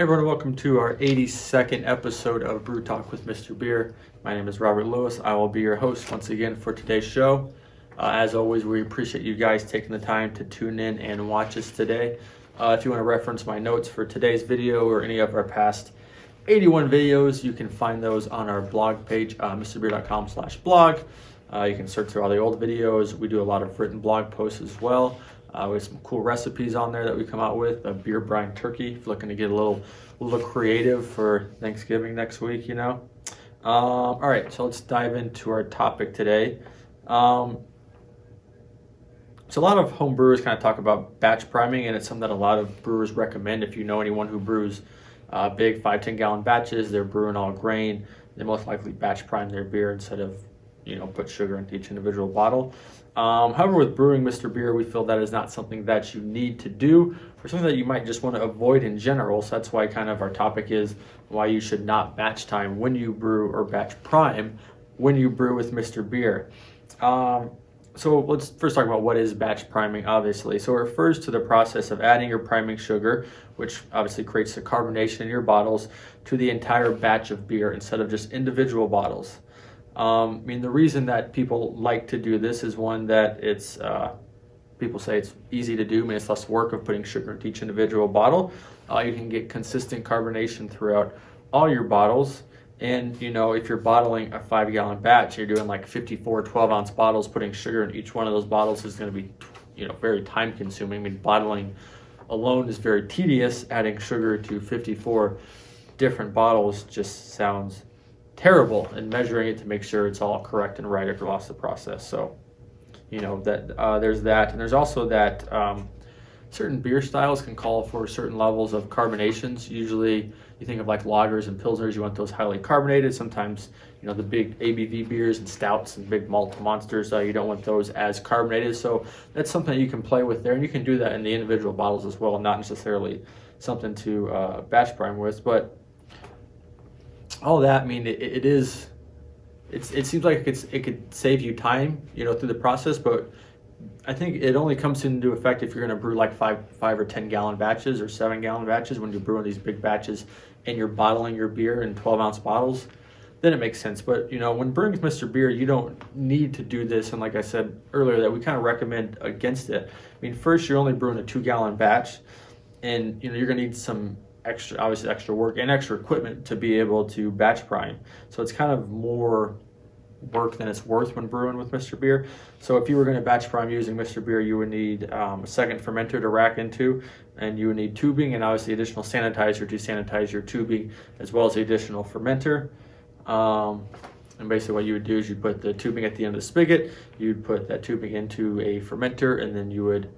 Hey everyone, welcome to our 82nd episode of Brew Talk with Mr. Beer. My name is Robert Lewis. I will be your host once again for today's show. As always, we appreciate you guys taking the time to tune in and watch us today. If you want to reference my notes for today's video or any of our past 81 videos, you can find those on our blog page, mrbeer.com/blog. You can search through all the old videos. We do a lot of written blog posts as well. We have some cool recipes on there that we come out with. A beer brine turkey, if you're looking to get a little creative for Thanksgiving next week, you know. All right, so let's dive into our topic today. So a lot of home brewers kind of talk about batch priming, and it's something that a lot of brewers recommend. If you know anyone who brews big 5-10 gallon batches, they're brewing all grain, they most likely batch prime their beer instead of, you know, put sugar into each individual bottle. However, with brewing Mr. Beer, we feel that is not something that you need to do, or something that you might just want to avoid in general. So that's why kind of our topic is why you should not batch time when you brew, or batch prime when you brew with Mr. Beer. So let's first talk about what is batch priming, obviously. So it refers to the process of adding your priming sugar, which obviously creates the carbonation in your bottles, to the entire batch of beer instead of just individual bottles. I mean, the reason that people like to do this is one that it's, people say it's easy to do. I mean, it's less work of putting sugar into each individual bottle. You can get consistent carbonation throughout all your bottles. And, you know, if you're bottling a 5-gallon batch, you're doing like 54 12-ounce bottles, putting sugar in each one of those bottles is going to be, you know, very time consuming. I mean, bottling alone is very tedious. Adding sugar to 54 different bottles just sounds terrible, and measuring it to make sure it's all correct and right across the process. So, you know, that there's that. And there's also that certain beer styles can call for certain levels of carbonations. Usually you think of like lagers and pilsners, you want those highly carbonated. Sometimes, you know, the big ABV beers and stouts and big malt monsters, you don't want those as carbonated. So that's something that you can play with there, and you can do that in the individual bottles as well, not necessarily something to batch prime with. But all that, I mean, it seems like it could save you time, you know, through the process, but I think it only comes into effect if you're going to brew like 5 or 10 gallon batches or 7-gallon batches. When you're brewing these big batches and you're bottling your beer in 12-ounce bottles, then it makes sense. But, you know, when brewing with Mr. Beer, you don't need to do this. And like I said earlier, that we kind of recommend against it. I mean, first, you're only brewing a 2-gallon batch, and, you know, you're going to need some extra work and extra equipment to be able to batch prime. So it's kind of more work than it's worth when brewing with Mr. Beer. So if you were going to batch prime using Mr. Beer, you would need a second fermenter to rack into, and you would need tubing, and obviously additional sanitizer to sanitize your tubing, as well as the additional fermenter. And basically what you would do is you put the tubing at the end of the spigot, you'd put that tubing into a fermenter, and then you would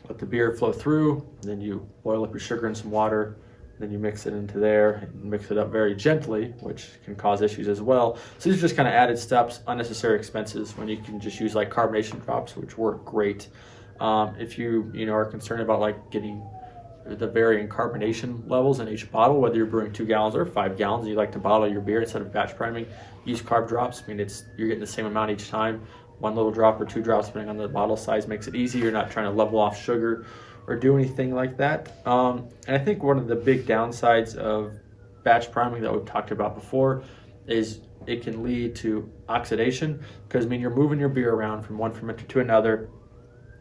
let the beer flow through, and then you boil up your sugar in some water, then you mix it into there and mix it up very gently, which can cause issues as well. So these are just kind of added steps, unnecessary expenses, when you can just use like carbonation drops, which work great. If you know, are concerned about like getting the varying carbonation levels in each bottle, whether you're brewing 2 gallons or 5 gallons, and you like to bottle your beer instead of batch priming, use carb drops. I mean, you're getting the same amount each time. 1 little drop or 2 drops, depending on the bottle size, makes it easy. You're not trying to level off sugar or do anything like that. And I think one of the big downsides of batch priming that we've talked about before is it can lead to oxidation, because, I mean, you're moving your beer around from one fermenter to another.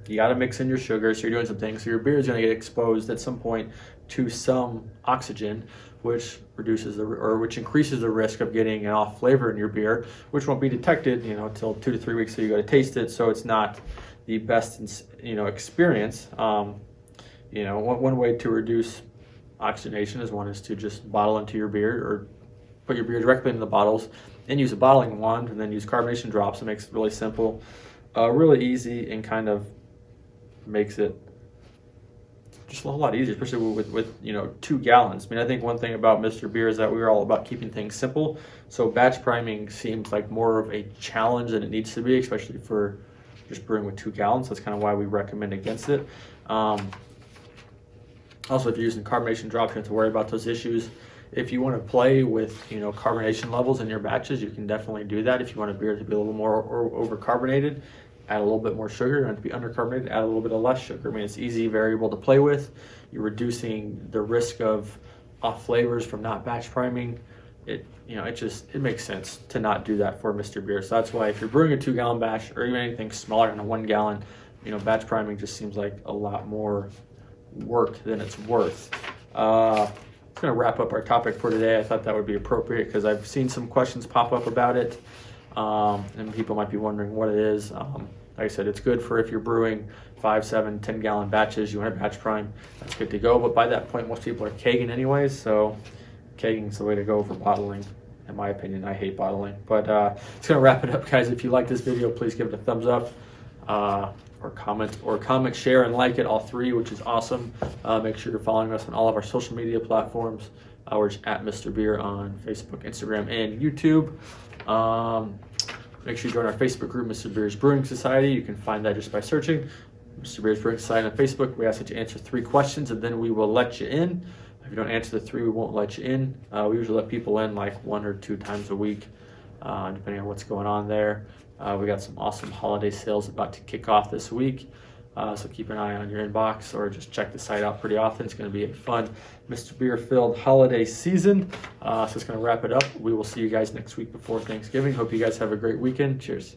You got to mix in your sugar, so you're doing some things. So your beer is going to get exposed at some point to some oxygen, which which increases the risk of getting an off flavor in your beer, which won't be detected, you know, until 2 to 3 weeks so you go to taste it. So it's not the best, you know, experience. You know, one way to reduce oxidation is to just bottle into your beer, or put your beer directly into the bottles and use a bottling wand, and then use carbonation drops. It makes it really simple, really easy, and kind of makes it just a whole lot easier, especially with you know, 2 gallons. I mean, I think one thing about Mr. Beer is that we're all about keeping things simple. So batch priming seems like more of a challenge than it needs to be, especially for just brewing with 2 gallons. That's kind of why we recommend against it. Also, if you're using carbonation drops, you don't have to worry about those issues. If you want to play with, you know, carbonation levels in your batches, you can definitely do that. If you want a beer to be a little more over carbonated, add a little bit more sugar. You want it to be undercarbonated, add a little bit of less sugar. I mean, it's easy variable to play with. You're reducing the risk of off flavors from not batch priming. It makes sense to not do that for Mr. Beer. So that's why if you're brewing a 2-gallon batch or even anything smaller than a 1 gallon, batch priming just seems like a lot more work than it's worth. It's going to wrap up our topic for today. I thought that would be appropriate because I've seen some questions pop up about it, and people might be wondering what it is. Like I said, it's good for if you're brewing 5, 7, 10-gallon batches. You want to batch prime, that's good to go. But by that point, most people are kegging anyways, so kegging is the way to go for bottling. In my opinion, I hate bottling. But it's going to wrap it up, guys. If you like this video, please give it a thumbs up. Or comment, share, and like it, all 3, which is awesome. Make sure you're following us on all of our social media platforms. We're just at Mr. Beer on Facebook, Instagram, and YouTube. Make sure you join our Facebook group, Mr. Beer's Brewing Society. You can find that just by searching Mr. Beer's Brewing Society on Facebook. We ask that you answer 3 questions, and then we will let you in. If you don't answer the 3, we won't let you in. We usually let people in like 1 or 2 times a week, depending on what's going on there. We got some awesome holiday sales about to kick off this week, so keep an eye on your inbox or just check the site out pretty often. It's going to be a fun Mr. Beer-filled holiday season, so it's going to wrap it up. We will see you guys next week before Thanksgiving. Hope you guys have a great weekend. Cheers.